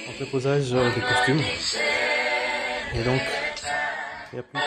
Entreposage des costumes. Et donc, il n'y a plus.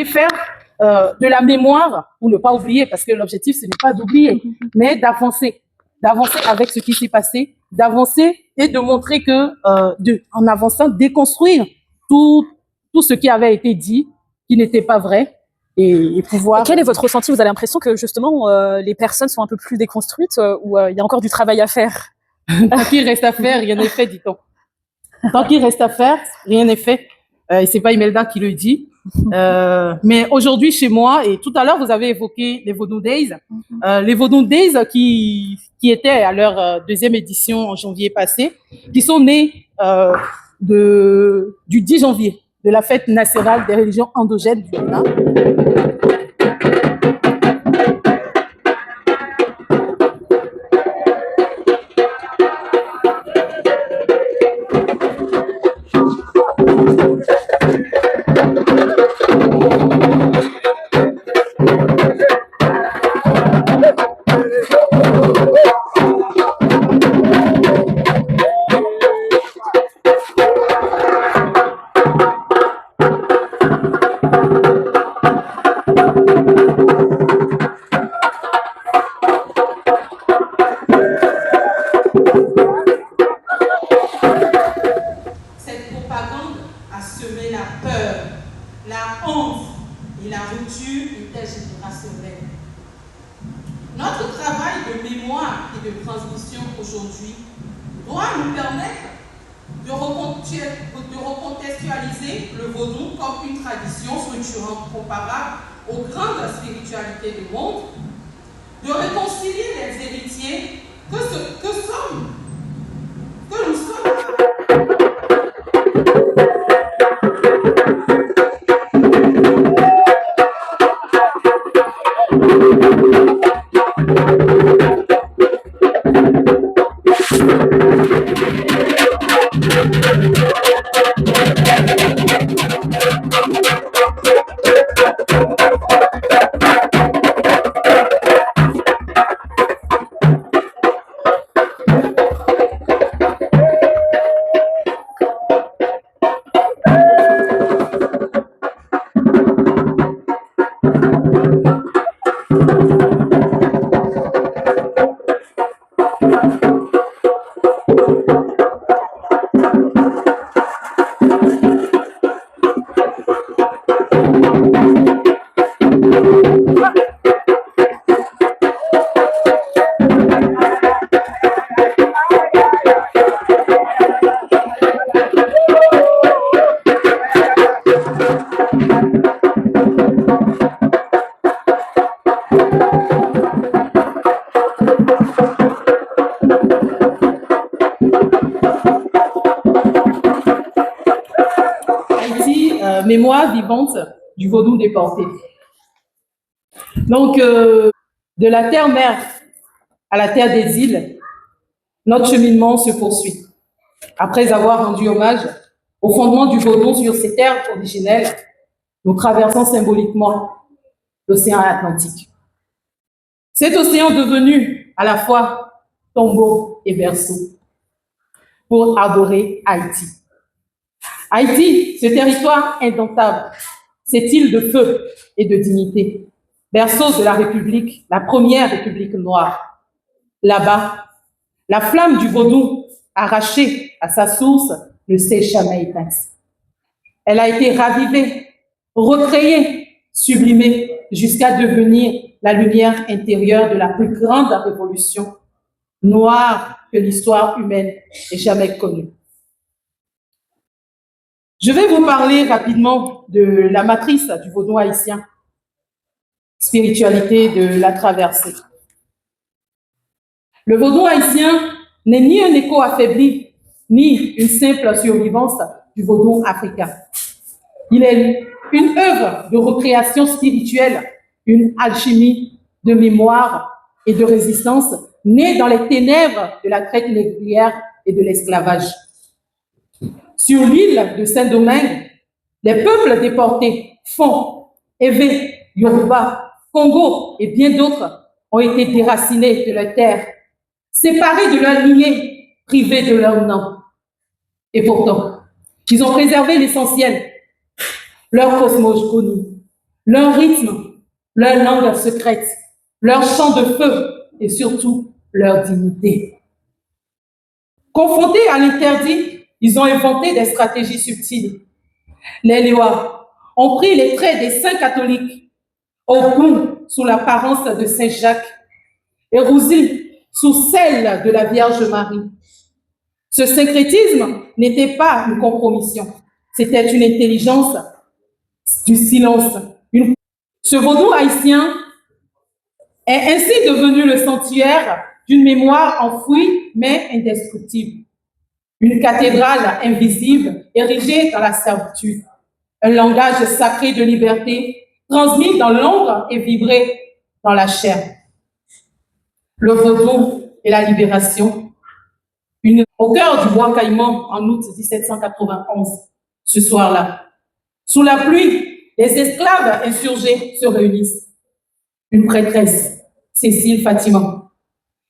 Faire de la mémoire, ou ne pas oublier, parce que l'objectif, ce n'est pas d'oublier, mais d'avancer avec ce qui s'est passé, d'avancer et de montrer que, en avançant, déconstruire tout ce qui avait été dit, qui n'était pas vrai, et pouvoir... Et quel est votre ressenti? Vous avez l'impression que, justement, les personnes sont un peu plus déconstruites, ou il y a encore du travail à faire? Tant qu'il reste à faire, rien n'est fait, dit-on. Tant qu'il reste à faire, rien n'est fait. Et c'est pas Imelda qui le dit. Mais aujourd'hui, chez moi, et tout à l'heure, vous avez évoqué les Vodou Days. Les Vodou Days qui étaient à leur deuxième édition en janvier passé, qui sont nés du 10 janvier, de la fête nationale des religions endogènes du Bénin. Notre travail de mémoire et de transmission aujourd'hui doit nous permettre de recontextualiser le vaudou comme une tradition structurante comparable aux grandes spiritualités du monde, de réconcilier les héritiers que nous sommes mémoire vivante du vaudou déporté. Donc, de la terre-mère à la terre des îles, notre cheminement se poursuit. Après avoir rendu hommage au fondement du vaudou sur ses terres originelles, nous traversons symboliquement l'océan Atlantique. Cet océan devenu à la fois tombeau et berceau pour adorer Haïti. Haïti, ce territoire indomptable, cette île de feu et de dignité, berceau de la République, la première République noire. Là-bas, la flamme du vaudou, arrachée à sa source, ne s'est jamais éteinte. Elle a été ravivée, recréée, sublimée, jusqu'à devenir la lumière intérieure de la plus grande révolution noire que l'histoire humaine ait jamais connue. Je vais vous parler rapidement de la matrice du vaudou haïtien, spiritualité de la traversée. Le vaudou haïtien n'est ni un écho affaibli, ni une simple survivance du vaudou africain. Il est une œuvre de recréation spirituelle, une alchimie de mémoire et de résistance née dans les ténèbres de la traite négrière et de l'esclavage. Sur l'île de Saint-Domingue, les peuples déportés, Fon, Evé, Yoruba, Congo et bien d'autres ont été déracinés de leur terre, séparés de leur lignée, privés de leur nom. Et pourtant, ils ont préservé l'essentiel, leur cosmogonie, leur rythme, leur langue secrète, leur chant de feu et surtout leur dignité. Confrontés à l'interdit, ils ont inventé des stratégies subtiles. Les Léois ont pris les traits des saints catholiques, Ogun sous l'apparence de Saint Jacques et Rousil sous celle de la Vierge Marie. Ce syncrétisme n'était pas une compromission, c'était une intelligence du silence. Ce vaudou haïtien est ainsi devenu le sanctuaire d'une mémoire enfouie mais indestructible. Une cathédrale invisible érigée dans la servitude. Un langage sacré de liberté transmis dans l'ombre et vibré dans la chair. Le vaudou et la libération. Au cœur du bois Caïman en août 1791, ce soir-là. Sous la pluie, les esclaves insurgés se réunissent. Une prêtresse, Cécile Fatima.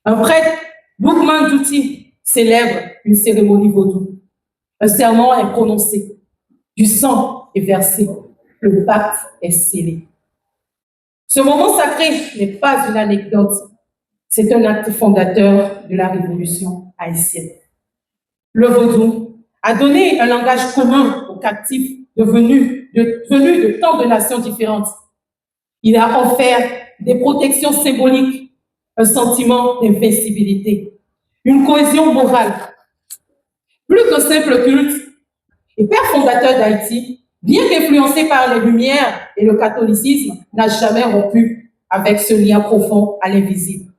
Un prêtre, Boukman Douti, célèbre une cérémonie vaudou. Un serment est prononcé. Du sang est versé. Le pacte est scellé. Ce moment sacré n'est pas une anecdote. C'est un acte fondateur de la révolution haïtienne. Le vaudou a donné un langage commun aux captifs venus de tant de nations différentes. Il a offert des protections symboliques, un sentiment d'invincibilité, une cohésion morale. Plus qu'un simple culte, et père fondateur d'Haïti, bien qu'influencé par les Lumières et le catholicisme, n'a jamais rompu avec ce lien profond à l'invisible.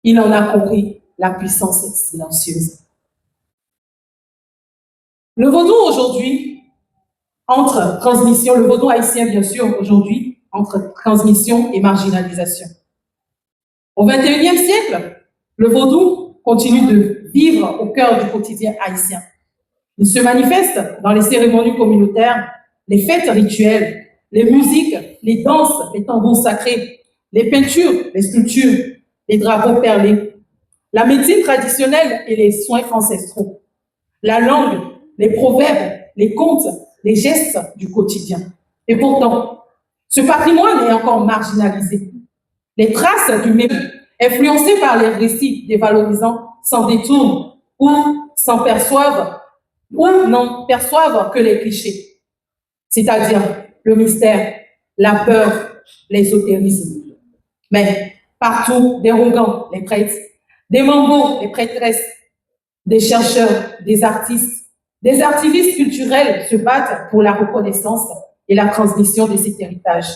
Il en a compris la puissance silencieuse. Le vaudou aujourd'hui, entre transmission, le vaudou haïtien bien sûr aujourd'hui, entre transmission et marginalisation. Au XXIe siècle, le vaudou continue de vivre au cœur du quotidien haïtien. Il se manifeste dans les cérémonies communautaires, les fêtes rituelles, les musiques, les danses, les tambours sacrés, les peintures, les sculptures, les drapeaux perlés, la médecine traditionnelle et les soins ancestraux, la langue, les proverbes, les contes, les gestes du quotidien. Et pourtant, ce patrimoine est encore marginalisé. Les traces du même, influencées par les récits dévalorisants, s'en détournent ou s'en perçoivent ou n'en perçoivent que les clichés, c'est-à-dire le mystère, la peur, l'ésotérisme. Mais partout, des Rougans, les prêtres, des Mambos, les prêtresses, des chercheurs, des artistes, des activistes culturels se battent pour la reconnaissance et la transmission de cet héritage.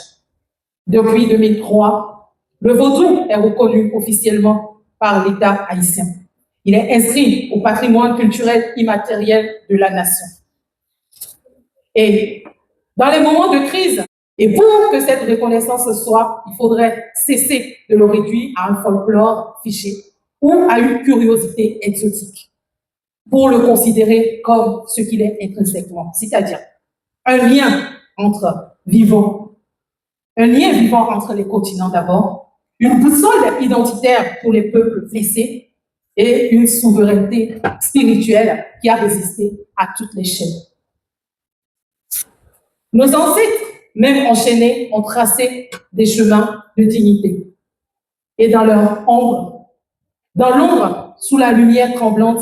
Depuis 2003, le vaudou est reconnu officiellement par l'État haïtien. Il est inscrit au patrimoine culturel immatériel de la nation. Et dans les moments de crise. Et pour que cette reconnaissance soit, il faudrait cesser de le réduire à un folklore fiché ou à une curiosité exotique, pour le considérer comme ce qu'il est intrinsèquement, c'est-à-dire un lien entre vivants, un lien vivant entre les continents d'abord, une boussole identitaire pour les peuples blessés et une souveraineté spirituelle qui a résisté à toutes les chaînes. Nos ancêtres, même enchaînés, ont tracé des chemins de dignité. Et dans leur ombre, dans l'ombre, sous la lumière tremblante,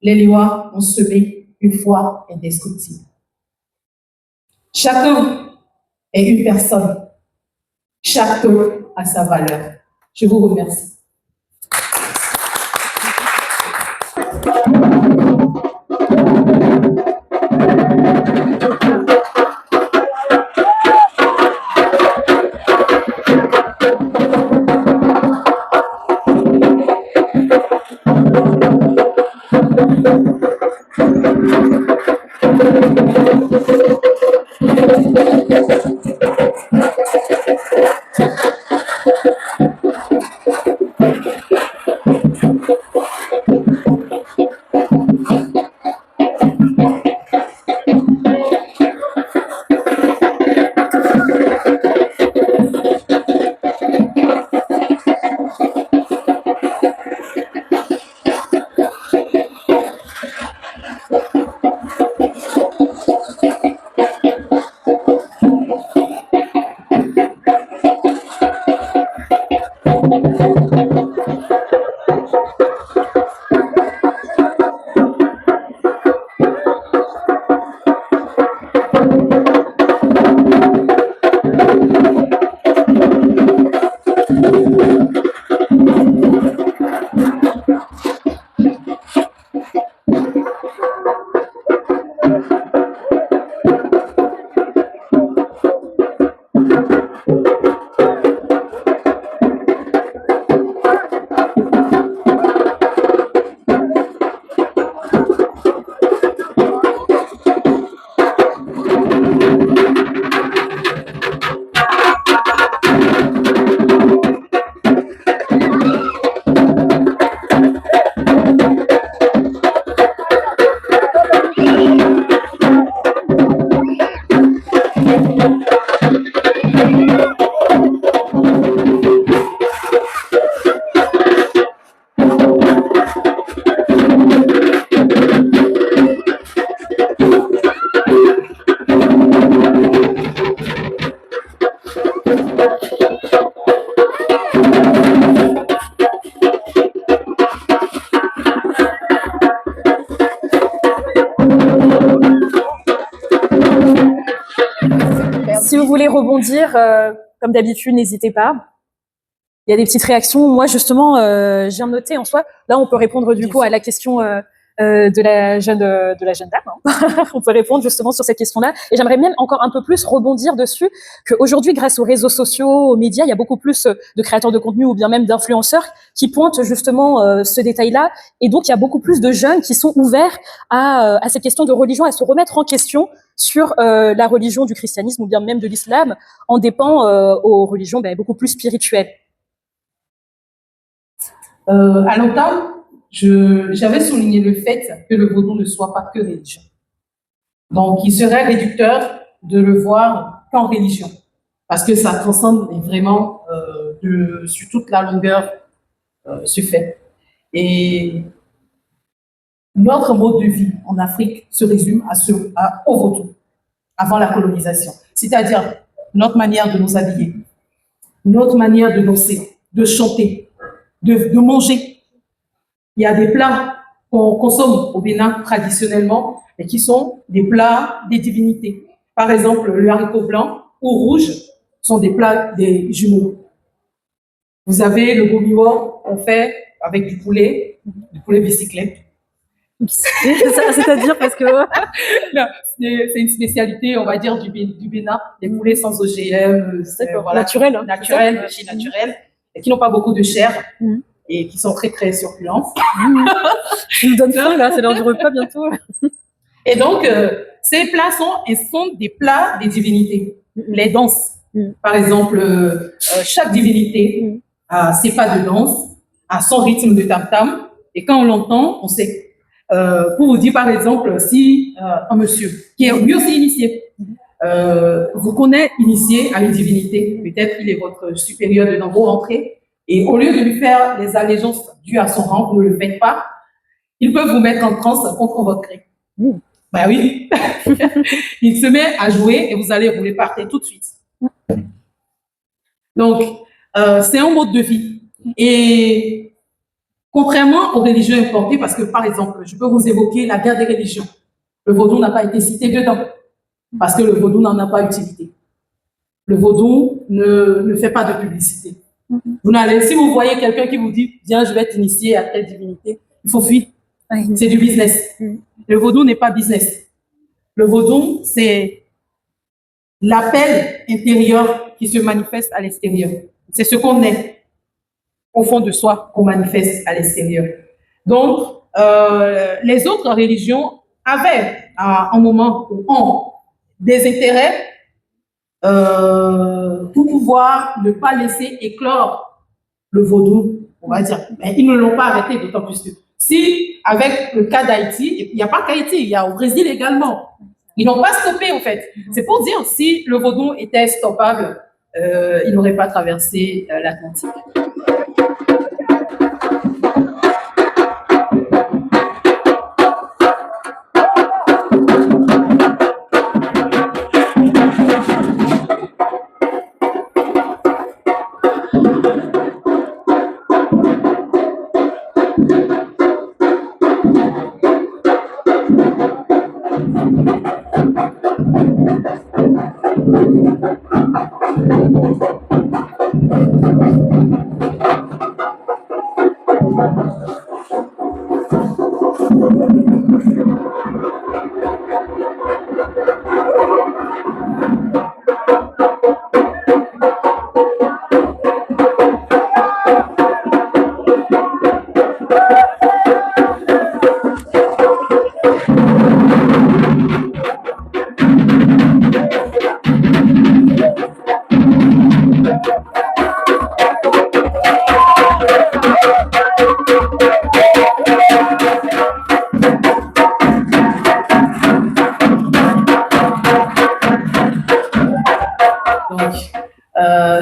les Liwa ont semé une foi indestructible. Chacun est une personne. Chaque peuple a sa valeur. Je vous remercie. Si vous voulez rebondir, comme d'habitude, n'hésitez pas. Il y a des petites réactions. Moi, justement, je viens de noter en soi. Là, on peut répondre du coup à la question de la jeune dame. Hein. On peut répondre justement sur cette question-là. Et j'aimerais même encore un peu plus rebondir dessus qu'aujourd'hui, grâce aux réseaux sociaux, aux médias, il y a beaucoup plus de créateurs de contenu ou bien même d'influenceurs qui pointent justement ce détail-là. Et donc, il y a beaucoup plus de jeunes qui sont ouverts à cette question de religion, à se remettre en question sur la religion du christianisme ou bien même de l'islam, en dépend aux religions beaucoup plus spirituelles. À l'entame, j'avais souligné le fait que le vaudou ne soit pas que religion. Donc, il serait réducteur de le voir qu'en religion, parce que ça transcende vraiment sur toute la longueur ce fait. Et notre mode de vie en Afrique se résume au vaudou, avant la colonisation. C'est-à-dire notre manière de nous habiller, notre manière de danser, de chanter, de manger. Il y a des plats qu'on consomme au Bénin traditionnellement et qui sont des plats des divinités. Par exemple, le haricot blanc ou rouge sont des plats des jumeaux. Vous avez le gomiwo qu'on fait avec du poulet bicyclette. C'est-à-dire parce que c'est une spécialité, on va dire, du Bénin, des poulets sans OGM, voilà, naturel, d'origine naturelle, et qui n'ont pas beaucoup de chair et qui sont très très succulents. Tu nous donnes faim là, c'est l'heure du repas bientôt. Et donc, ces plats sont des plats des divinités, les danses. Par exemple, chaque divinité a ses pas de danse, a son rythme de tam-tam, et quand on l'entend, on sait. Pour vous dire, par exemple, si un monsieur qui est lui aussi initié, vous connaît initié à une divinité, peut-être qu'il est votre supérieur dedans, vous rentrez, et au lieu de lui faire les allégeances dues à son rang, vous ne le faites pas, il peut vous mettre en transe contre votre gré. Ben oui. Il se met à jouer et vous allez rouler par terre tout de suite. Donc, c'est un mode de vie. Et contrairement aux religions importées, parce que par exemple, je peux vous évoquer la guerre des religions. Le vaudou n'a pas été cité dedans, parce que le vaudou n'en a pas utilité. Le vaudou ne fait pas de publicité. Si vous voyez quelqu'un qui vous dit « Viens, je vais t'initier à telle divinité », il faut fuir. C'est du business. Le vaudou n'est pas business. Le vaudou, c'est l'appel intérieur qui se manifeste à l'extérieur. C'est ce qu'on est au fond de soi qu'on manifeste à l'extérieur. Donc, les autres religions avaient, à un moment où ont des intérêts pour pouvoir ne pas laisser éclore le vaudou, on va dire. Mais ils ne l'ont pas arrêté, d'autant plus que si, avec le cas d'Haïti, il n'y a pas qu'Haïti, il y a au Brésil également. Ils n'ont pas stoppé, en fait. C'est pour dire, si le vaudou était stoppable, il n'aurait pas traversé l'Atlantique.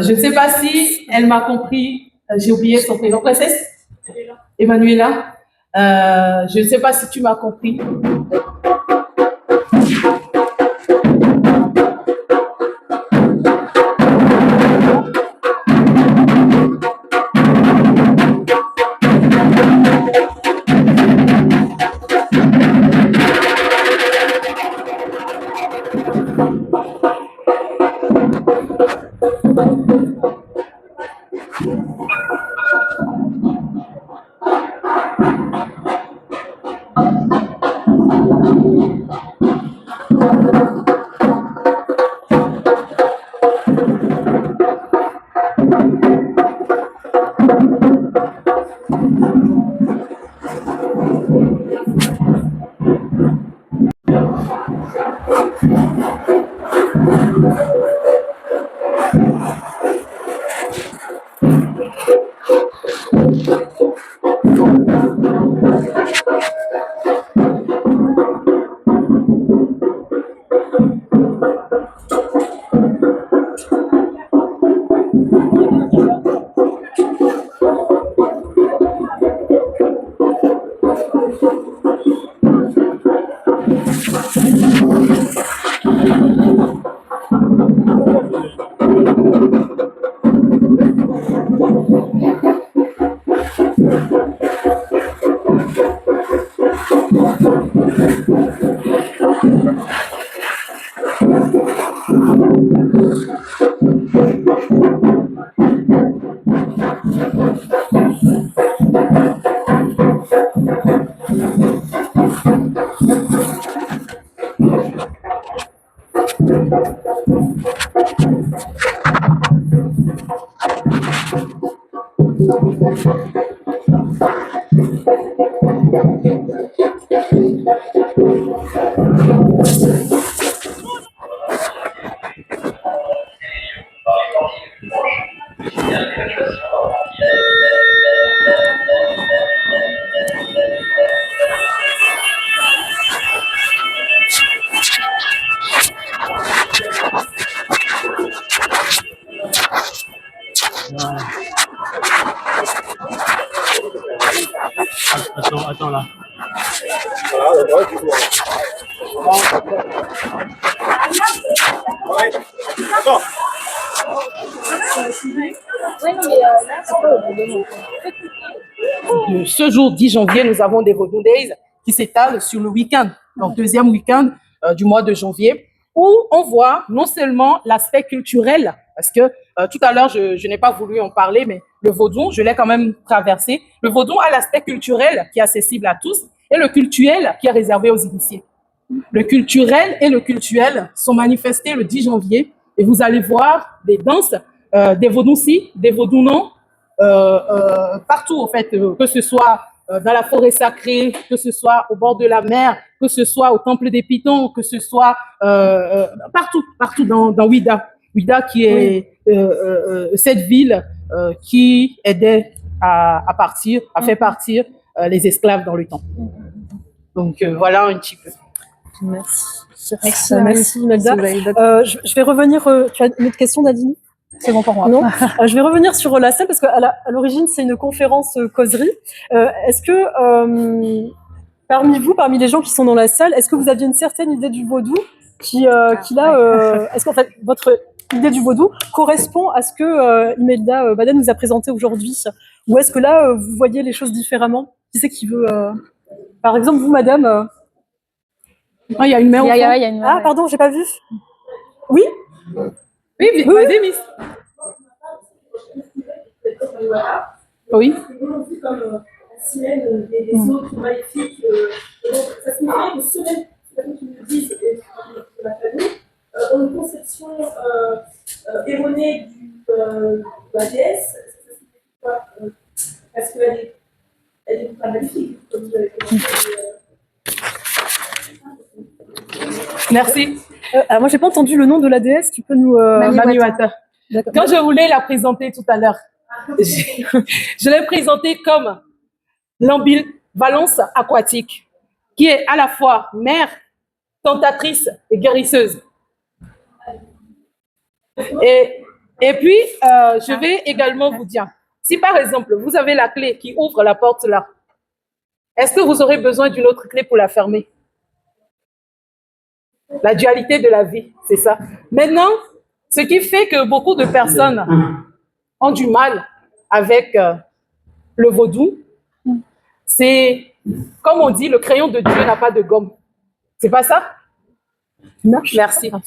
Je ne sais pas si elle m'a compris, j'ai oublié son prénom. Princesse Emmanuela, je ne sais pas si tu m'as compris. Attends là. Ce jour 10 janvier, nous avons des Vodou Days qui s'étalent sur le week-end, donc deuxième week-end du mois de janvier, où on voit non seulement l'aspect culturel, parce que tout à l'heure, je n'ai pas voulu en parler, mais le vaudou, je l'ai quand même traversé. Le vaudou a l'aspect culturel qui est accessible à tous et le cultuel qui est réservé aux initiés. Le culturel et le cultuel sont manifestés le 10 janvier et vous allez voir des danses, des vaudous-ci, des vaudous-non, partout en fait, que ce soit dans la forêt sacrée, que ce soit au bord de la mer, que ce soit au temple des Pitons, que ce soit partout dans Ouida. Ouida qui est cette ville qui aidait à faire partir les esclaves dans le temps. Donc voilà un petit peu. Merci Imelda. Je vais revenir, tu as une autre question Nadine? C'est bon pour moi. Non. Je vais revenir sur la salle parce qu'à l'origine c'est une conférence causerie. Est-ce que parmi les gens qui sont dans la salle, est-ce que vous aviez une certaine idée du vaudou est-ce qu'en fait votre idée du vaudou correspond à ce que Imelda Baden nous a présenté aujourd'hui, ou est-ce que là vous voyez les choses différemment? Qui c'est qui veut par exemple vous madame? Ah, il y a une main au fond. Il y a une main, pardon, j'ai pas vu. Oui. Oui, vas-y, Miss. Oui. Comme la semaine des autres maléfiques, ça signifie une semaine, c'est comme tu me dis, c'est la famille, ont une conception erronée de la déesse. Ça signifie quoi? Parce qu'elle est pas maléfique, comme vous avez commencé. Merci. Alors moi, j'ai pas entendu le nom de la déesse. Tu peux nous Mamiwata. D'accord. Quand je voulais la présenter tout à l'heure, je l'ai présentée comme l'ambivalence aquatique, qui est à la fois mère, tentatrice et guérisseuse. Et puis, je vais également vous dire, si par exemple, vous avez la clé qui ouvre la porte là, est-ce que vous aurez besoin d'une autre clé pour la fermer? La dualité de la vie, c'est ça. Maintenant, ce qui fait que beaucoup de personnes ont du mal avec le vaudou, c'est, comme on dit, le crayon de Dieu n'a pas de gomme. C'est pas ça? Merci.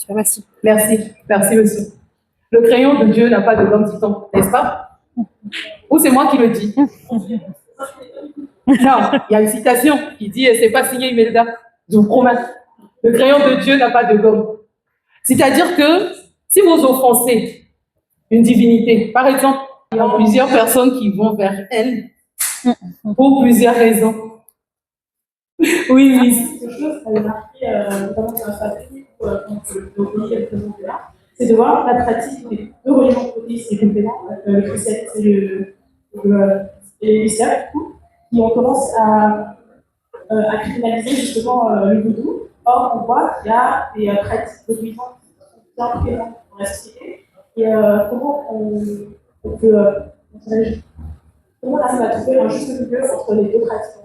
Merci. Merci, monsieur. Le crayon de Dieu n'a pas de gomme, dit-on, n'est-ce pas? Ou c'est moi qui le dis? Non, il y a une citation qui dit, c'est pas signé Imelda, je vous promets. Le crayon de Dieu n'a pas de gomme. C'est-à-dire que si vous offensez une divinité, par exemple, il y a plusieurs personnes qui vont vers elle pour plusieurs raisons. Oui, oui. Quelque chose qui avait marqué notamment dans la pratique, quand le pays est présenté là, c'est de voir la pratique des deux religions bouddhistes et compléments, le christianisme et l'islam, qui ont tendance à criminaliser justement le vaudou. Or, on voit qu'il y a des pratiques de vivants qui sont bien présentes dans la société. Et comment on peut, comment on arrive à trouver un juste milieu entre les deux pratiques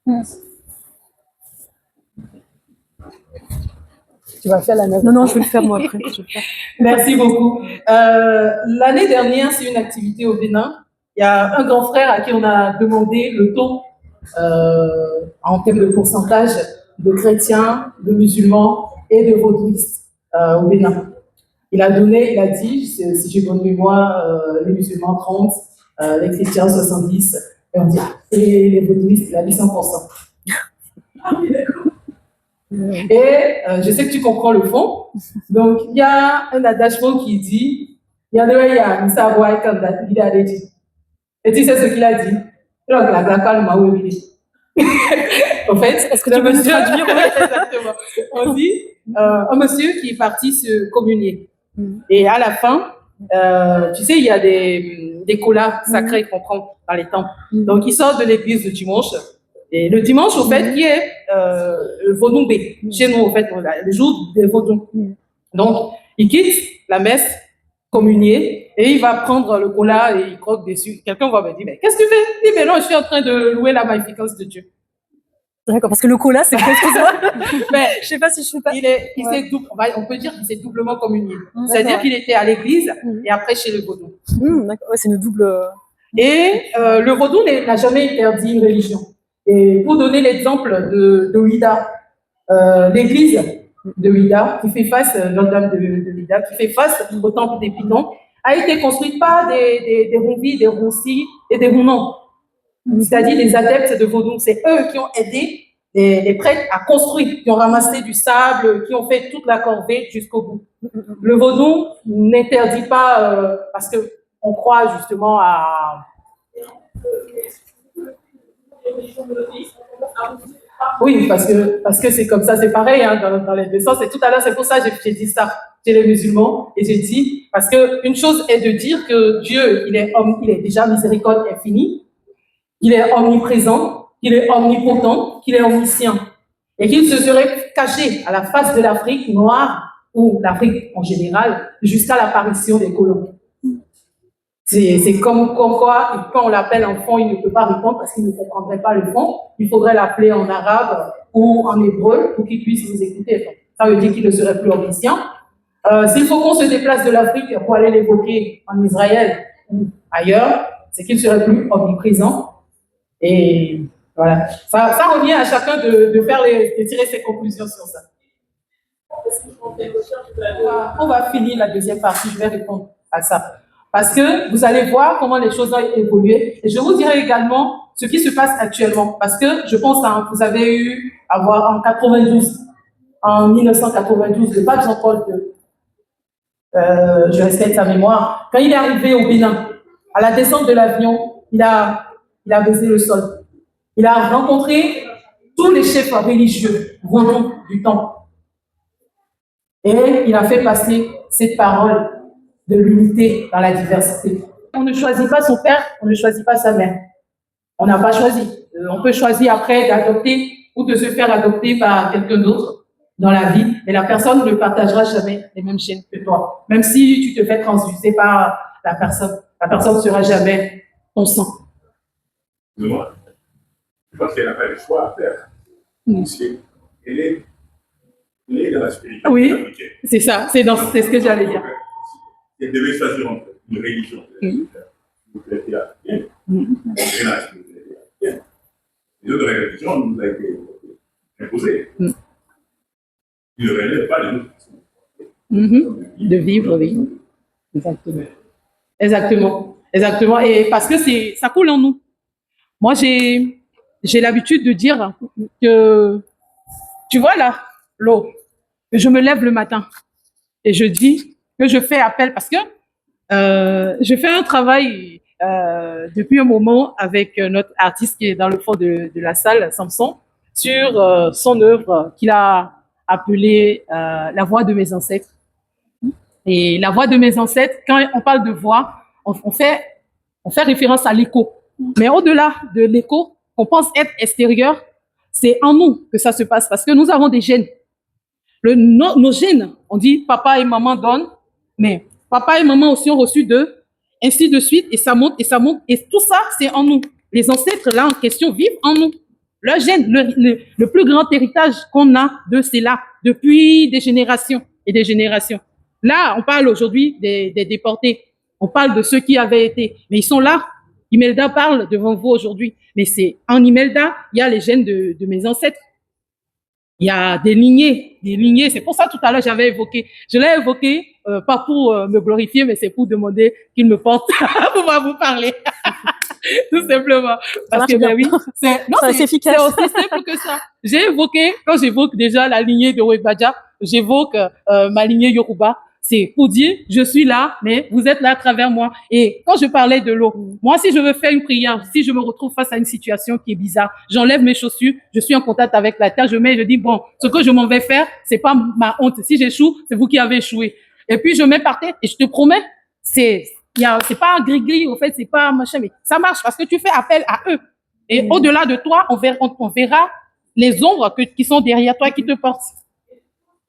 en fait. Tu vas faire la note. Non, je vais le faire moi après. Merci beaucoup. L'année dernière, c'est une activité au Bénin. Il y a un grand frère à qui on a demandé le taux en termes de pourcentage de chrétiens, de musulmans et de vaudouistes au Bénin. Il a dit, si j'ai bonne mémoire, les musulmans 30, les chrétiens 70, et on dit, et les vaudouistes, il a dit 100%. Et je sais que tu comprends le fond. Donc, il y a un adagement qui dit, il y a un savoir comme il a dit. Et tu sais ce qu'il a dit? Donc, la calme m'a oublié. En fait, Est-ce que tu peux nous traduire? Ouais, exactement. On dit un monsieur qui est parti se communier. Et à la fin, tu sais, il y a des colas sacrés qu'on prend dans les temples. Donc, il sort de l'église le dimanche. Et le dimanche, au fait, qui est le Vodoumbé. Chez nous, au fait, le jour des Vodou. Donc, il quitte la messe, communier, et il va prendre le cola et il croque dessus. Quelqu'un va me dire, mais qu'est-ce que tu fais? Il dit, mais non, je suis en train de louer la magnificence de Dieu. D'accord, parce que le cola, c'est excuse-moi. Mais Je sais pas si je suis pas. on peut dire qu'il s'est doublement communié. C'est-à-dire qu'il était à l'église et après chez le vaudou. D'accord, ouais, c'est une double. Et le vaudou n'a jamais interdit une religion. Et pour donner l'exemple de Ouida, l'église de Ouida, qui fait face, Notre-Dame de Ouida, qui fait face au temple des Pitons, a été construite par des Roumbis, des Roussis et des Rounans. C'est-à-dire les adeptes de vaudou. C'est eux qui ont aidé les prêtres à construire, qui ont ramassé du sable, qui ont fait toute la corvée jusqu'au bout. Le vaudou n'interdit pas, parce que on croit justement à... Oui, parce que c'est comme ça, c'est pareil hein, dans les deux sens. Et tout à l'heure, c'est pour ça que j'ai dit ça chez les musulmans. Et j'ai dit, parce qu'une chose est de dire que Dieu, il est déjà miséricorde infinie, il est omniprésent, qu'il est omnipotent, qu'il est omniscient. Et qu'il se serait caché à la face de l'Afrique noire, ou l'Afrique en général, jusqu'à l'apparition des colons. C'est comme quoi, quand on l'appelle enfant, il ne peut pas répondre parce qu'il ne comprendrait pas le fond. Il faudrait l'appeler en arabe ou en hébreu pour qu'il puisse nous écouter. Ça veut dire qu'il ne serait plus omniscient. S'il faut qu'on se déplace de l'Afrique pour aller l'évoquer en Israël ou ailleurs, c'est qu'il serait plus omniprésent. Et voilà. Ça revient à chacun de tirer ses conclusions sur ça. On va finir la deuxième partie, je vais répondre à ça. Parce que vous allez voir comment les choses ont évolué. Et je vous dirai également ce qui se passe actuellement. Parce que je pense que vous avez eu à voir en 1992, le pape Jean-Paul II, je respecte sa mémoire, quand il est arrivé au Bénin, à la descente de l'avion, il a baisé le sol. Il a rencontré tous les chefs religieux vaudous du temps. Et il a fait passer cette parole de l'unité dans la diversité. On ne choisit pas son père, on ne choisit pas sa mère. On n'a pas choisi. On peut choisir après d'adopter ou de se faire adopter par quelqu'un d'autre dans la vie, mais la personne ne partagera jamais les mêmes gènes que toi. Même si tu te fais transfuser par la personne ne sera jamais ton sang. Moi, je pense qu'elle n'a pas le choix à faire. Elle est dans la spiritualité. Oui, c'est ça, c'est ce que j'allais dire. Elle devait choisir entre une religion, les autres religions nous ont été imposées. Ils ne relèvent pas de nous. De vivre, oui. Exactement. Et parce que ça coule en nous. Moi, j'ai l'habitude de dire que, tu vois là, l'eau, je me lève le matin et je dis que je fais appel parce que je fais un travail depuis un moment avec notre artiste qui est dans le fond de la salle, Samson, sur son œuvre qu'il a appelée La voix de mes ancêtres. Et la voix de mes ancêtres, quand on parle de voix, on fait référence à l'écho. Mais au-delà de l'écho, qu'on pense être extérieur, c'est en nous que ça se passe parce que nous avons des gènes. Nos gènes, on dit papa et maman donnent, mais papa et maman aussi ont reçu d'eux, ainsi de suite, et ça monte, et tout ça, c'est en nous. Les ancêtres, là, en question, vivent en nous. Leur gène, le plus grand héritage qu'on a de c'est là, depuis des générations et des générations. Là, on parle aujourd'hui des déportés. On parle de ceux qui avaient été, mais ils sont là. Imelda parle devant vous aujourd'hui, mais c'est en Imelda, il y a les gènes de mes ancêtres. Il y a des lignées. C'est pour ça tout à l'heure je l'ai évoqué, pas pour me glorifier, mais c'est pour demander qu'il me porte pour pouvoir vous parler. Tout simplement. Parce que ben oui, c'est efficace. C'est aussi simple que ça. Quand j'évoque déjà la lignée de Webadja, j'évoque ma lignée Yoruba. c'est pour dire, je suis là, mais vous êtes là à travers moi. Et quand je parlais de l'eau, moi, si je veux faire une prière, si je me retrouve face à une situation qui est bizarre, j'enlève mes chaussures, je suis en contact avec la terre, je mets, je dis, bon, ce que je m'en vais faire, c'est pas ma honte. Si j'échoue, c'est vous qui avez échoué. Et puis, je mets par terre, et je te promets, c'est pas un gris-gris, en fait, c'est pas un machin, mais ça marche parce que tu fais appel à eux. Et au-delà de toi, on verra les ombres qui sont derrière toi qui te portent.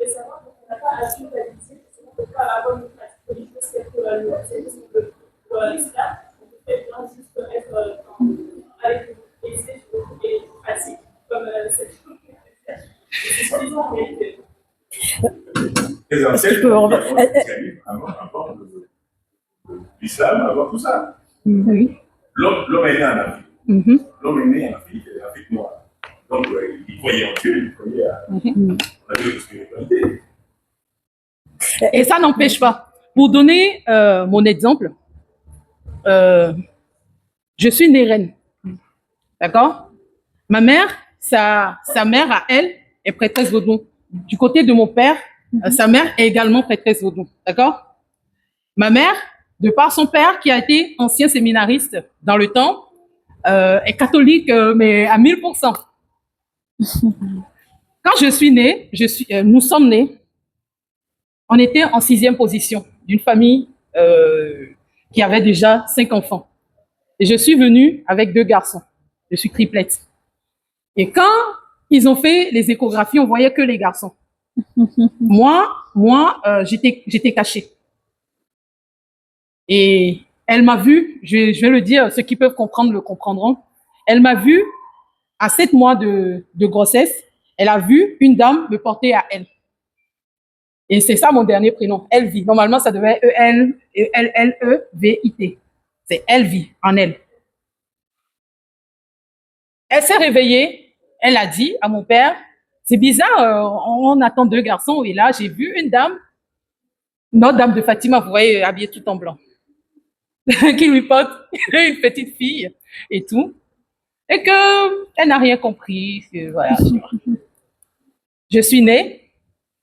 Et savoir qu'on n'a pas à suivre la discipline, c'est qu'on ne peut pas avoir une pratique religieuse telle que le pour l'islam. On peut très bien juste être avec des essais et des pratiques comme cette chose que je fais. C'est soi-disant en réalité. Est-ce que je peux en avant l'islam, avant tout ça. Oui. L'homme est né en Afrique. L'homme est né en Afrique, l'Afrique noire. Donc, il croyait en Dieu, il croyait à la spiritualité. Et ça n'empêche pas. Pour donner mon exemple, je suis née reine. D'accord? Ma mère, sa mère à elle est prêtresse vaudou. Du côté de mon père, sa mère est également prêtresse vaudou. D'accord? Ma mère, de par son père qui a été ancien séminariste dans le temps, est catholique, mais à 1000%. Quand je suis née, nous sommes nés, on était en 6e position d'une famille qui avait déjà 5 enfants. Et je suis venue avec 2 garçons. Je suis triplette. Et quand ils ont fait les échographies, on voyait que les garçons. Moi, j'étais cachée. Et elle m'a vue, je vais le dire, ceux qui peuvent comprendre le comprendront. Elle m'a vue à 7 mois de grossesse. Elle a vu une dame me porter à elle. Et c'est ça mon dernier prénom, Elvie. Normalement, ça devait être E-L-E-V-I-T. C'est Elvie, en elle. Elle s'est réveillée, elle a dit à mon père, c'est bizarre, on attend 2 garçons, et là, j'ai vu une dame, notre dame de Fatima, vous voyez, habillée tout en blanc, qui lui porte une petite fille et tout, et que elle n'a rien compris, que, voilà. Je suis née.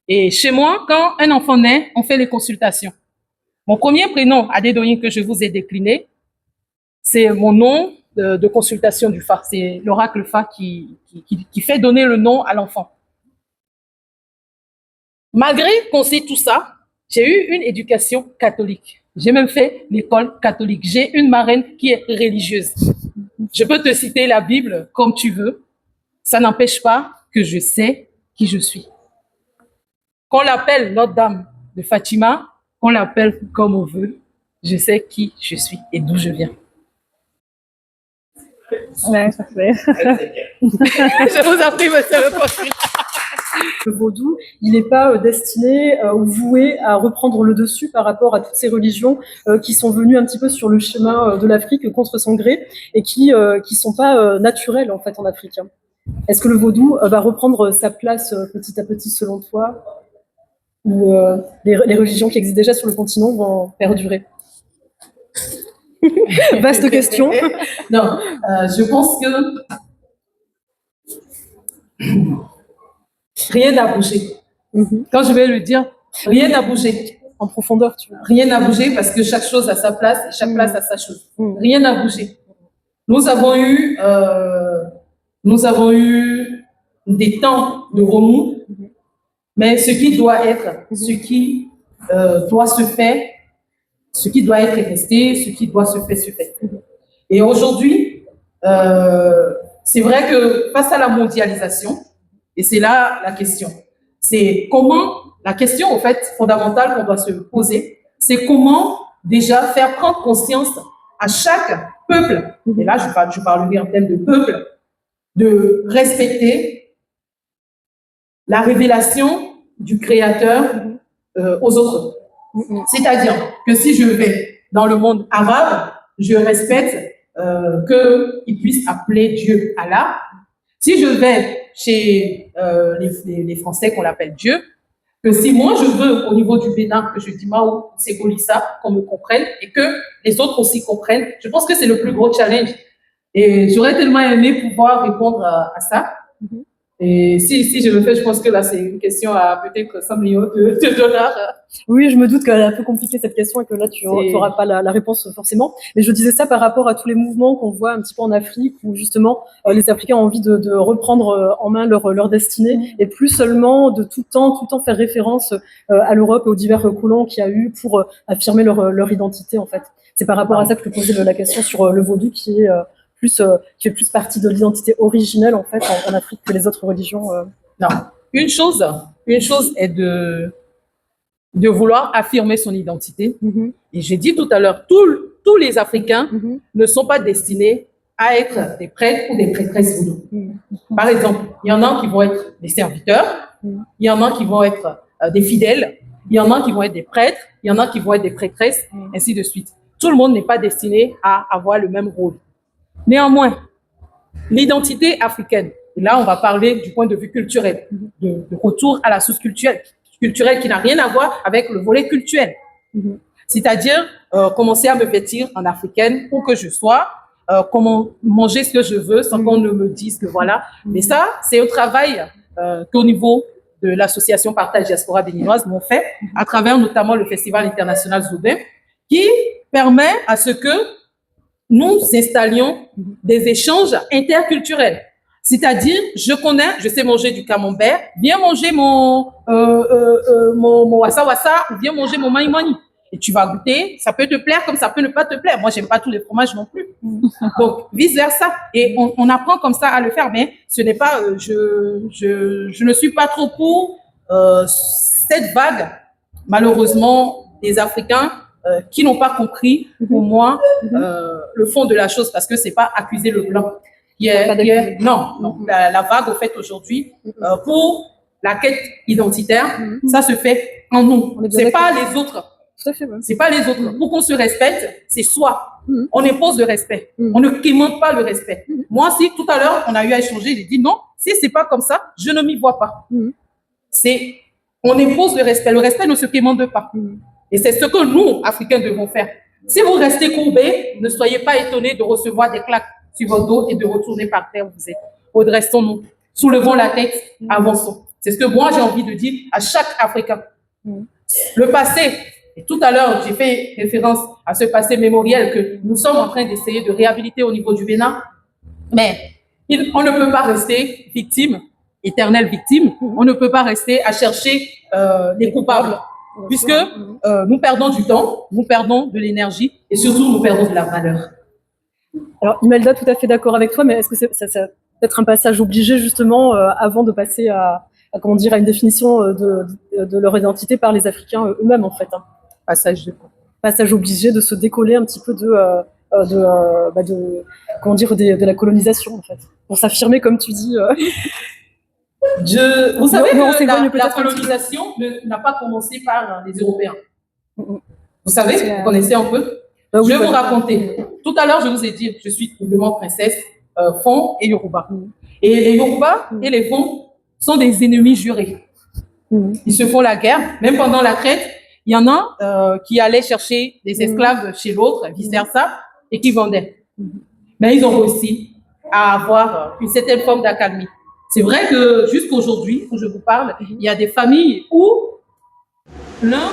Et chez moi, quand un enfant naît, on fait les consultations. Mon premier prénom, Adédoyin, que je vous ai décliné, c'est mon nom de consultation du Fa. C'est l'oracle Fa qui fait donner le nom à l'enfant. Malgré qu'on sait tout ça, j'ai eu une éducation catholique. J'ai même fait l'école catholique. J'ai une marraine qui est religieuse. Je peux te citer la Bible comme tu veux. Ça n'empêche pas que je sais qui je suis. Qu'on l'appelle Notre-Dame de Fatima, qu'on l'appelle comme on veut, je sais qui je suis et d'où je viens. Ouais, ça fait. Je vous en prie, monsieur le consul. Le vaudou, il n'est pas destiné ou voué à reprendre le dessus par rapport à toutes ces religions qui sont venues un petit peu sur le chemin de l'Afrique contre son gré et qui sont pas naturelles en fait en Afrique. Est-ce que le vaudou va reprendre sa place petit à petit selon toi? Ou les religions qui existent déjà sur le continent vont perdurer? Vaste question. Non, je pense que rien n'a bougé. Quand je vais le dire, rien n'a bougé. En profondeur, tu vois. Rien n'a bougé parce que chaque chose a sa place et chaque place a sa chose. Rien n'a bougé. Nous avons eu des temps de remous. Mais ce qui doit être, ce qui doit se faire, ce qui doit être resté, ce qui doit se faire, se fait. Et aujourd'hui, c'est vrai que face à la mondialisation, et c'est là la question, c'est comment, la question en fait fondamentale qu'on doit se poser, c'est comment déjà faire prendre conscience à chaque peuple, et là je parlerai en termes de peuple, de respecter la révélation du Créateur aux autres. C'est-à-dire que si je vais dans le monde arabe, je respecte qu'ils puissent appeler Dieu Allah. Si je vais chez les Français qu'on appelle Dieu, que si moi je veux au niveau du Bénin, que je dis Mao, c'est Golissa, qu'on me comprenne et que les autres aussi comprennent, je pense que c'est le plus gros challenge. Et j'aurais tellement aimé pouvoir répondre à ça. Et si je le fais, je pense que là, c'est une question à peut-être 100 millions de dollars. Oui, je me doute qu'elle est un peu compliquée cette question et que là, tu n'auras pas la réponse forcément. Mais je disais ça par rapport à tous les mouvements qu'on voit un petit peu en Afrique où justement les Africains ont envie de reprendre en main leur destinée et plus seulement de tout le temps faire référence à l'Europe et aux divers colons qu'il y a eu pour affirmer leur identité en fait. C'est par rapport à ça que je posais la question sur le vaudou qui fait plus partie de l'identité originelle en fait en Afrique que les autres religions. Non. Une chose est de vouloir affirmer son identité. Et j'ai dit tout à l'heure, tous les Africains ne sont pas destinés à être des prêtres ou des prêtresses vaudou. Par exemple, il y en a qui vont être des serviteurs, il y en a qui vont être des fidèles, il y en a qui vont être des prêtres, il y en a qui vont être des prêtresses, ainsi de suite. Tout le monde n'est pas destiné à avoir le même rôle. Néanmoins, l'identité africaine, et là on va parler du point de vue culturel, de retour à la source culturelle qui n'a rien à voir avec le volet culturel. C'est-à-dire commencer à me vêtir en africaine où que je sois, comment manger ce que je veux sans qu'on ne me dise que voilà. Mais ça, c'est un travail qu'au niveau de l'association Partage Diaspora béninoise m'ont fait à travers notamment le Festival international Zoubin qui permet à ce que nous installions des échanges interculturels. C'est-à-dire, je sais manger du camembert, viens manger mon wassa wassa ou viens manger mon mani mani. Et tu vas goûter, ça peut te plaire comme ça peut ne pas te plaire. Moi, j'aime pas tous les fromages non plus. Donc, vice versa. Et on apprend comme ça à le faire, mais ce n'est pas, je ne suis pas trop pour cette vague, malheureusement, des Africains qui n'ont pas compris, pour moi, le fond de la chose, parce que c'est pas accuser le blanc. Non, la vague, au fait, aujourd'hui, pour la quête identitaire, ça se fait en nous. C'est pas les autres. C'est pas les autres. Pour qu'on se respecte, c'est soi. On impose le respect. On ne quémande pas le respect. Moi, si tout à l'heure, on a eu à échanger, j'ai dit non, si c'est pas comme ça, je ne m'y vois pas. On impose le respect. Le respect ne se quémande pas. Et c'est ce que nous, Africains, devons faire. Si vous restez courbés, ne soyez pas étonnés de recevoir des claques sur votre dos et de retourner par terre où vous êtes. Redressons-nous, soulevons la tête, avançons. C'est ce que moi, j'ai envie de dire à chaque Africain. Le passé, et tout à l'heure, j'ai fait référence à ce passé mémoriel que nous sommes en train d'essayer de réhabiliter au niveau du Bénin, mais on ne peut pas rester victime, éternelle victime, on ne peut pas rester à chercher les coupables. Puisque nous perdons du temps, nous perdons de l'énergie et surtout nous perdons de la valeur. Alors Imelda, tout à fait d'accord avec toi, mais est-ce que ça peut-être un passage obligé justement avant de passer à une définition de leur identité par les Africains eux-mêmes en fait. Passage obligé de se décoller un petit peu de la colonisation en fait, pour s'affirmer comme tu dis. Vous savez que la colonisation n'a pas commencé par les Européens. Vous savez, vous connaissez un peu. Je vais vous raconter. Tout à l'heure, je vous ai dit, je suis doublement princesse, Fon et Yoruba. Et les Yoruba et les Fon sont des ennemis jurés. Ils se font la guerre. Même pendant la traite, il y en a qui allaient chercher des esclaves chez l'autre, vice-versa, et qui vendaient. Mais ils ont réussi à avoir une certaine forme d'accalmie. C'est vrai que jusqu'aujourd'hui, où je vous parle, il y a des familles où l'un...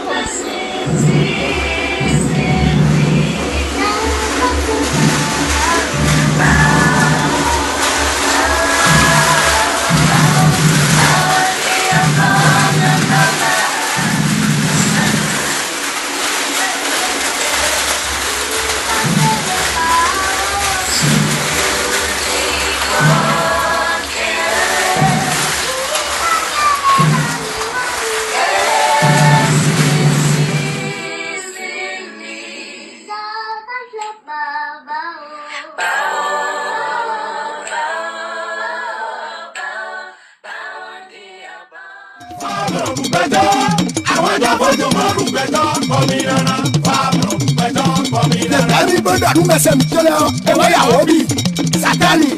Everybody do me some tell e wa ya obi satani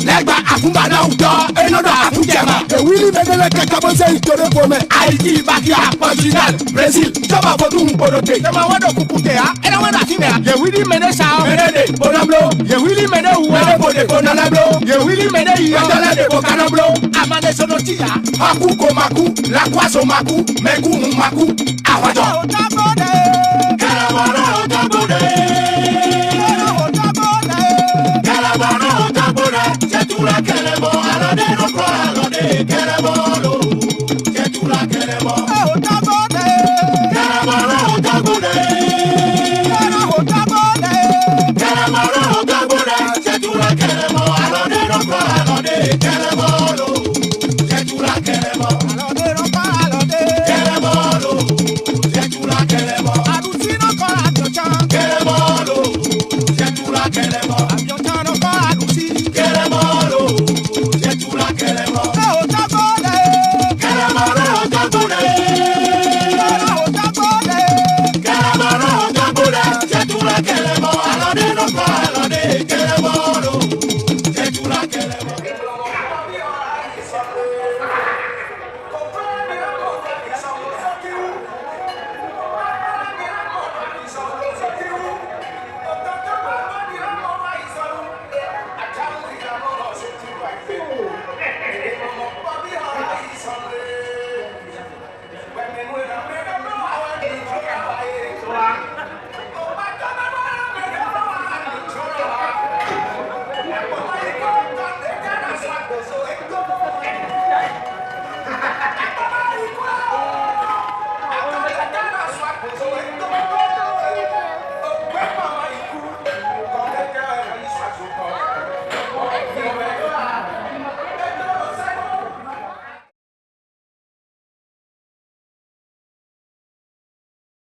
legba afunba na uto enodo afunjema e willy medele kaka bo se itore po me aiki bakia Portugal Brazil joba for dum porote e ma wado kukute ha e na wada kime ha ye willy mede sa mede bonablo ye willy mede uwa de bode bonablo ye willy mede yi odala de bokanablo ama mane sonotia. Maku ko maku, la kwaso maku, meku maku. Awajo. Karabana otabode. Karabana otabode. C'est tout la kelebo, alade no kwa alade kelebo.